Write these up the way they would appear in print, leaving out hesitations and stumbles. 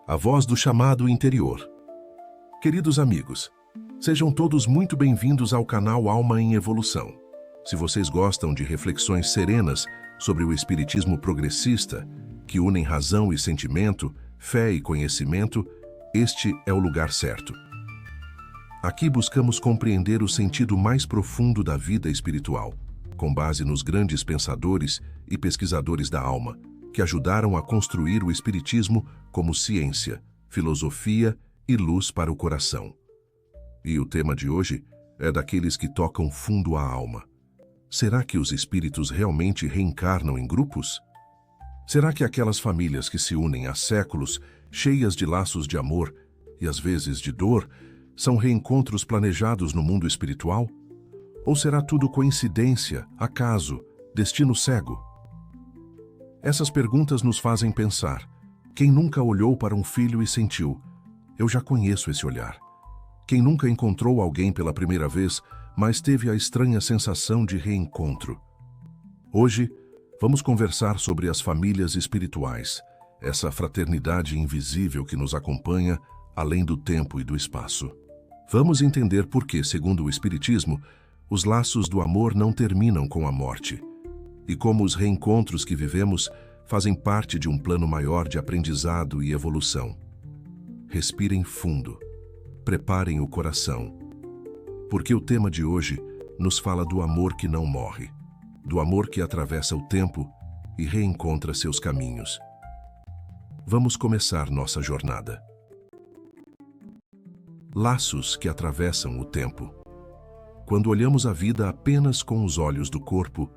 A voz do chamado interior. Queridos amigos, sejam todos muito bem-vindos ao canal Alma em Evolução. Se vocês gostam de reflexões serenas sobre o espiritismo progressista, que unem razão e sentimento, fé e conhecimento, este é o lugar certo. Aqui buscamos compreender o sentido mais profundo da vida espiritual, com base nos grandes pensadores e pesquisadores da alma, que ajudaram a construir o espiritismo como ciência, filosofia e luz para o coração. E o tema de hoje é daqueles que tocam fundo a alma. Será que os espíritos realmente reencarnam em grupos? Será que aquelas famílias que se unem há séculos, cheias de laços de amor e às vezes de dor, são reencontros planejados no mundo espiritual? Ou será tudo coincidência, acaso, destino cego? Essas perguntas nos fazem pensar. Quem nunca olhou para um filho e sentiu: eu já conheço esse olhar? Quem nunca encontrou alguém pela primeira vez, mas teve a estranha sensação de reencontro? Hoje, vamos conversar sobre as famílias espirituais, essa fraternidade invisível que nos acompanha além do tempo e do espaço. Vamos entender por que, segundo o Espiritismo, os laços do amor não terminam com a morte, e como os reencontros que vivemos fazem parte de um plano maior de aprendizado e evolução. Respirem fundo, preparem o coração, porque o tema de hoje nos fala do amor que não morre, do amor que atravessa o tempo e reencontra seus caminhos. Vamos começar nossa jornada. Laços que atravessam o tempo. Quando olhamos a vida apenas com os olhos do corpo,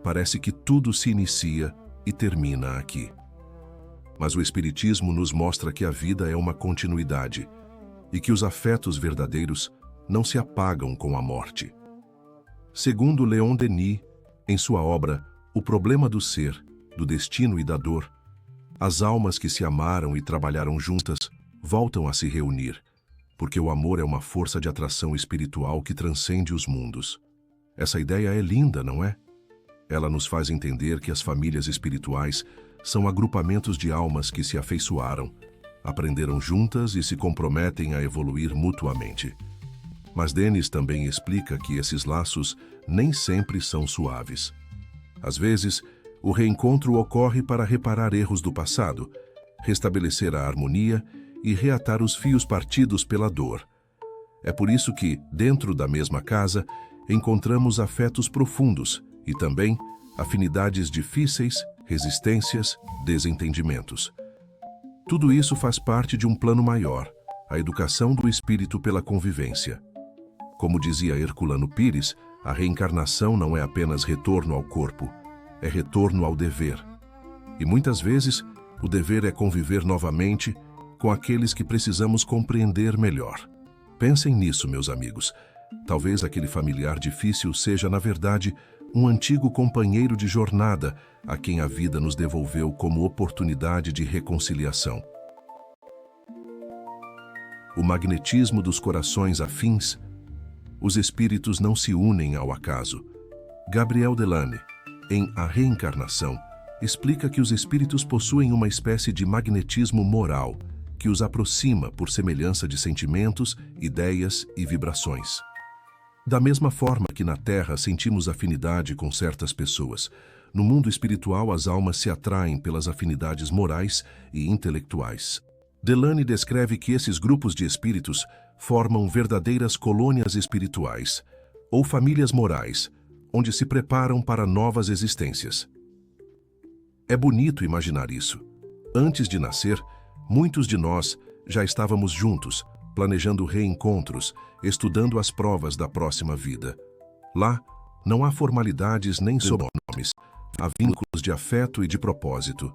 parece que tudo se inicia e termina aqui. Mas o Espiritismo nos mostra que a vida é uma continuidade e que os afetos verdadeiros não se apagam com a morte. Segundo Leon Denis, em sua obra O Problema do Ser, do Destino e da Dor, as almas que se amaram e trabalharam juntas voltam a se reunir, porque o amor é uma força de atração espiritual que transcende os mundos. Essa ideia é linda, não é? Ela nos faz entender que as famílias espirituais são agrupamentos de almas que se afeiçoaram, aprenderam juntas e se comprometem a evoluir mutuamente. Mas Denis também explica que esses laços nem sempre são suaves. Às vezes, o reencontro ocorre para reparar erros do passado, restabelecer a harmonia e reatar os fios partidos pela dor. É por isso que, dentro da mesma casa, encontramos afetos profundos e também afinidades difíceis, resistências, desentendimentos. Tudo isso faz parte de um plano maior, a educação do espírito pela convivência. Como dizia Herculano Pires, a reencarnação não é apenas retorno ao corpo, é retorno ao dever. E muitas vezes, o dever é conviver novamente com aqueles que precisamos compreender melhor. Pensem nisso, meus amigos. Talvez aquele familiar difícil seja, na verdade, um antigo companheiro de jornada a quem a vida nos devolveu como oportunidade de reconciliação. O magnetismo dos corações afins. Os espíritos não se unem ao acaso. Gabriel Delane, em A Reencarnação, explica que os espíritos possuem uma espécie de magnetismo moral que os aproxima por semelhança de sentimentos, ideias e vibrações. Da mesma forma que na Terra sentimos afinidade com certas pessoas, no mundo espiritual as almas se atraem pelas afinidades morais e intelectuais. Delane descreve que esses grupos de espíritos formam verdadeiras colônias espirituais, ou famílias morais, onde se preparam para novas existências. É bonito imaginar isso. Antes de nascer, muitos de nós já estávamos juntos, planejando reencontros, estudando as provas da próxima vida. Lá, não há formalidades nem sobrenomes, há vínculos de afeto e de propósito.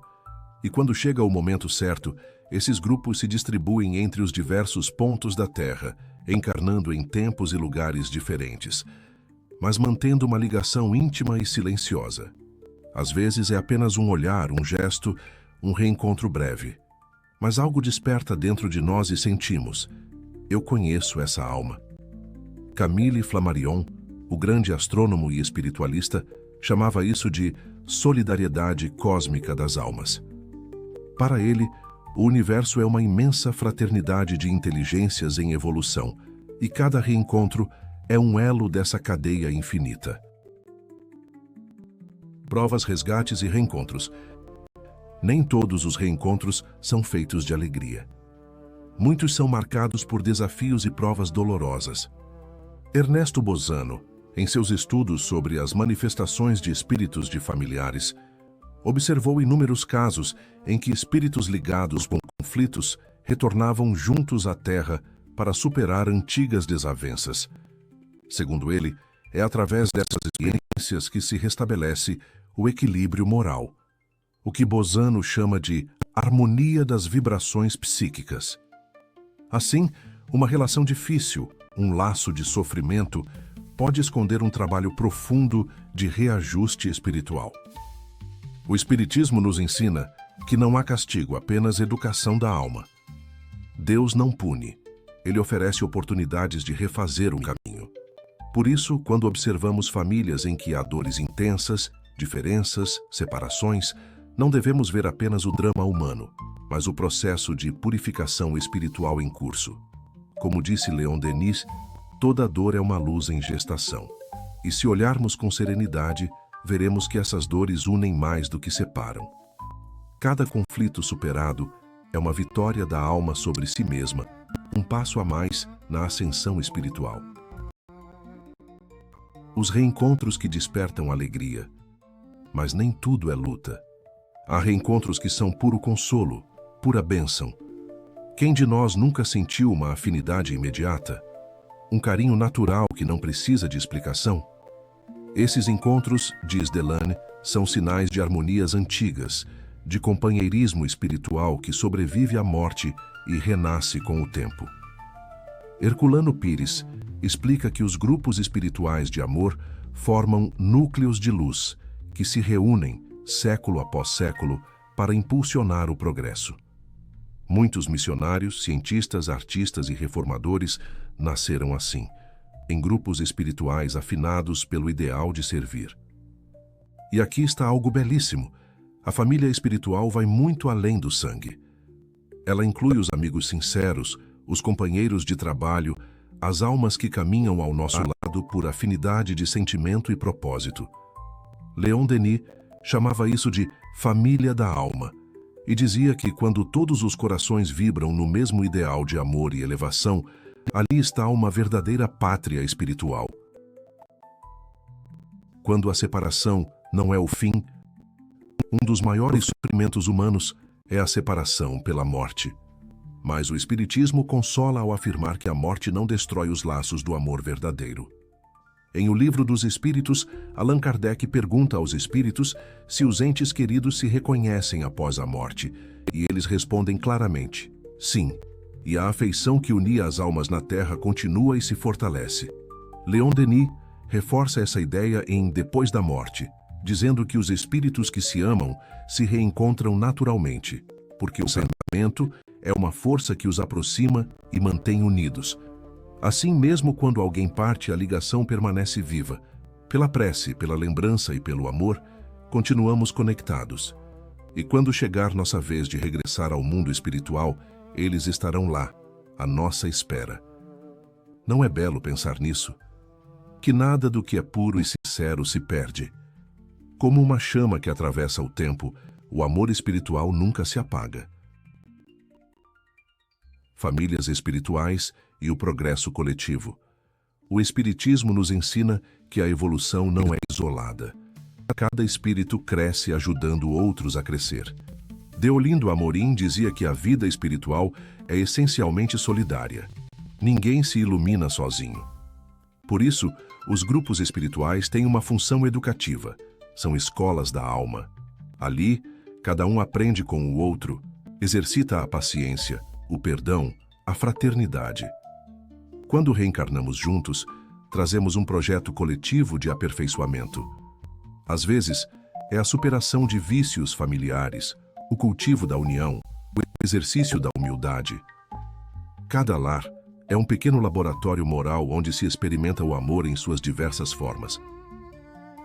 E quando chega o momento certo, esses grupos se distribuem entre os diversos pontos da Terra, encarnando em tempos e lugares diferentes, mas mantendo uma ligação íntima e silenciosa. Às vezes é apenas um olhar, um gesto, um reencontro breve. Mas algo desperta dentro de nós e sentimos: eu conheço essa alma. Camille Flammarion, o grande astrônomo e espiritualista, chamava isso de solidariedade cósmica das almas. Para ele, O universo é uma imensa fraternidade de inteligências em evolução, e cada reencontro é um elo dessa cadeia infinita. Provas, resgates e reencontros. Nem todos os reencontros são feitos de alegria. Muitos são marcados por desafios e provas dolorosas. Ernesto Bozano, em seus estudos sobre as manifestações de espíritos de familiares, observou inúmeros casos em que espíritos ligados com conflitos retornavam juntos à Terra para superar antigas desavenças. Segundo ele, é através dessas experiências que se restabelece o equilíbrio moral, o que Bozano chama de harmonia das vibrações psíquicas. Assim, uma relação difícil, um laço de sofrimento, pode esconder um trabalho profundo de reajuste espiritual. O Espiritismo nos ensina que não há castigo, apenas educação da alma. Deus não pune, Ele oferece oportunidades de refazer um caminho. Por isso, quando observamos famílias em que há dores intensas, diferenças, separações, não devemos ver apenas o drama humano, mas o processo de purificação espiritual em curso. Como disse Leon Denis, toda dor é uma luz em gestação. E se olharmos com serenidade, veremos que essas dores unem mais do que separam. Cada conflito superado é uma vitória da alma sobre si mesma, um passo a mais na ascensão espiritual. Os reencontros que despertam alegria. Mas nem tudo é luta. Há reencontros que são puro consolo, pura bênção. Quem de nós nunca sentiu uma afinidade imediata? Um carinho natural que não precisa de explicação? Esses encontros, diz Delane, são sinais de harmonias antigas, de companheirismo espiritual que sobrevive à morte e renasce com o tempo. Herculano Pires explica que os grupos espirituais de amor formam núcleos de luz que se reúnem, século após século, para impulsionar o progresso. Muitos missionários, cientistas, artistas e reformadores nasceram assim, em grupos espirituais afinados pelo ideal de servir. E aqui está algo belíssimo. A família espiritual vai muito além do sangue. Ela inclui os amigos sinceros, os companheiros de trabalho, as almas que caminham ao nosso lado por afinidade de sentimento e propósito. Leon Denis chamava isso de família da alma e dizia que quando todos os corações vibram no mesmo ideal de amor e elevação, ali está uma verdadeira pátria espiritual. Quando a separação não é o fim, um dos maiores sofrimentos humanos é a separação pela morte. Mas o Espiritismo consola ao afirmar que a morte não destrói os laços do amor verdadeiro. Em O Livro dos Espíritos, Allan Kardec pergunta aos espíritos se os entes queridos se reconhecem após a morte, e eles respondem claramente, sim, e a afeição que unia as almas na Terra continua e se fortalece. Leon Denis reforça essa ideia em Depois da Morte, dizendo que os espíritos que se amam se reencontram naturalmente, porque o sentimento é uma força que os aproxima e mantém unidos. Assim mesmo, quando alguém parte, a ligação permanece viva. Pela prece, pela lembrança e pelo amor, continuamos conectados. E quando chegar nossa vez de regressar ao mundo espiritual, eles estarão lá, à nossa espera. Não é belo pensar nisso? Que nada do que é puro e sincero se perde. Como uma chama que atravessa o tempo, o amor espiritual nunca se apaga. Famílias espirituais e o progresso coletivo. O Espiritismo nos ensina que a evolução não é isolada. Cada espírito cresce ajudando outros a crescer. Deolindo Amorim dizia que a vida espiritual é essencialmente solidária. Ninguém se ilumina sozinho. Por isso, os grupos espirituais têm uma função educativa. São escolas da alma. Ali, cada um aprende com o outro, exercita a paciência, o perdão, a fraternidade. Quando reencarnamos juntos, trazemos um projeto coletivo de aperfeiçoamento. Às vezes, é a superação de vícios familiares, o cultivo da união, o exercício da humildade. Cada lar é um pequeno laboratório moral onde se experimenta o amor em suas diversas formas.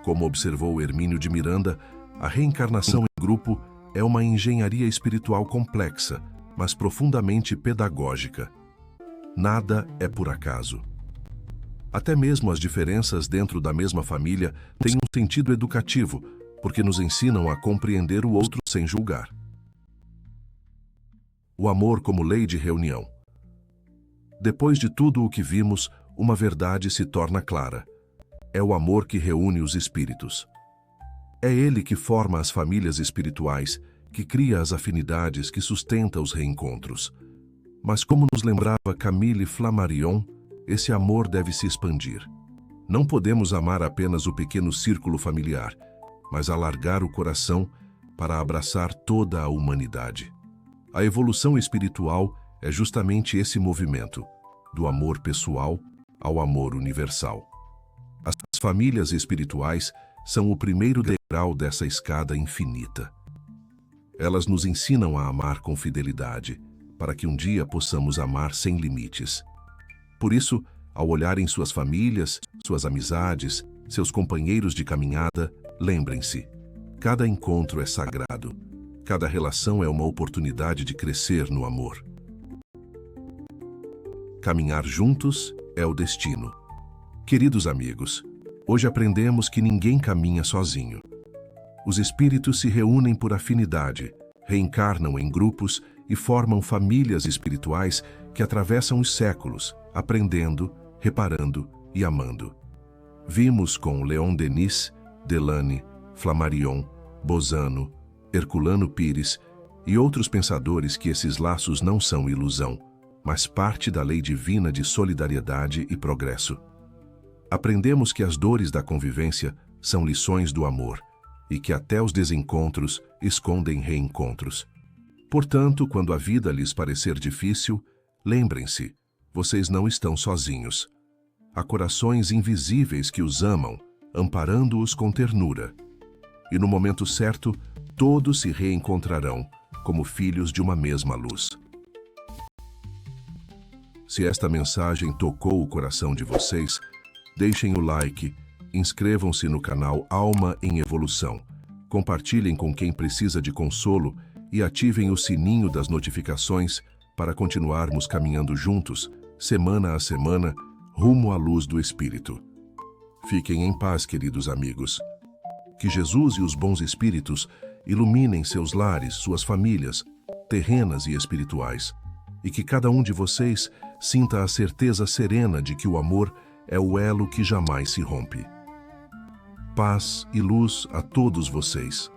Como observou Hermínio de Miranda, a reencarnação em grupo é uma engenharia espiritual complexa, mas profundamente pedagógica. Nada é por acaso. Até mesmo as diferenças dentro da mesma família têm um sentido educativo, porque nos ensinam a compreender o outro sem julgar. O amor como lei de reunião. Depois de tudo o que vimos, uma verdade se torna clara. É o amor que reúne os espíritos. É ele que forma as famílias espirituais, que cria as afinidades, que sustenta os reencontros. Mas como nos lembrava Camille Flammarion, esse amor deve se expandir. Não podemos amar apenas o pequeno círculo familiar, mas alargar o coração para abraçar toda a humanidade. A evolução espiritual é justamente esse movimento, do amor pessoal ao amor universal. As famílias espirituais são o primeiro degrau dessa escada infinita. Elas nos ensinam a amar com fidelidade, para que um dia possamos amar sem limites. Por isso, ao olharem suas famílias, suas amizades, seus companheiros de caminhada, lembrem-se, cada encontro é sagrado, cada relação é uma oportunidade de crescer no amor. Caminhar juntos é o destino. Queridos amigos, hoje aprendemos que ninguém caminha sozinho. Os espíritos se reúnem por afinidade, reencarnam em grupos e formam famílias espirituais que atravessam os séculos, aprendendo, reparando e amando. Vimos com Leon Denis, Delane, Flammarion, Bozano, Herculano Pires e outros pensadores que esses laços não são ilusão, mas parte da lei divina de solidariedade e progresso. Aprendemos que as dores da convivência são lições do amor e que até os desencontros escondem reencontros. Portanto, quando a vida lhes parecer difícil, lembrem-se, vocês não estão sozinhos. Há corações invisíveis que os amam, amparando-os com ternura. E no momento certo, todos se reencontrarão, como filhos de uma mesma luz. Se esta mensagem tocou o coração de vocês, deixem o like, inscrevam-se no canal Alma em Evolução, compartilhem com quem precisa de consolo e ativem o sininho das notificações para continuarmos caminhando juntos, semana a semana, rumo à luz do Espírito. Fiquem em paz, queridos amigos. Que Jesus e os bons espíritos iluminem seus lares, suas famílias, terrenas e espirituais, e que cada um de vocês sinta a certeza serena de que o amor é o elo que jamais se rompe. Paz e luz a todos vocês.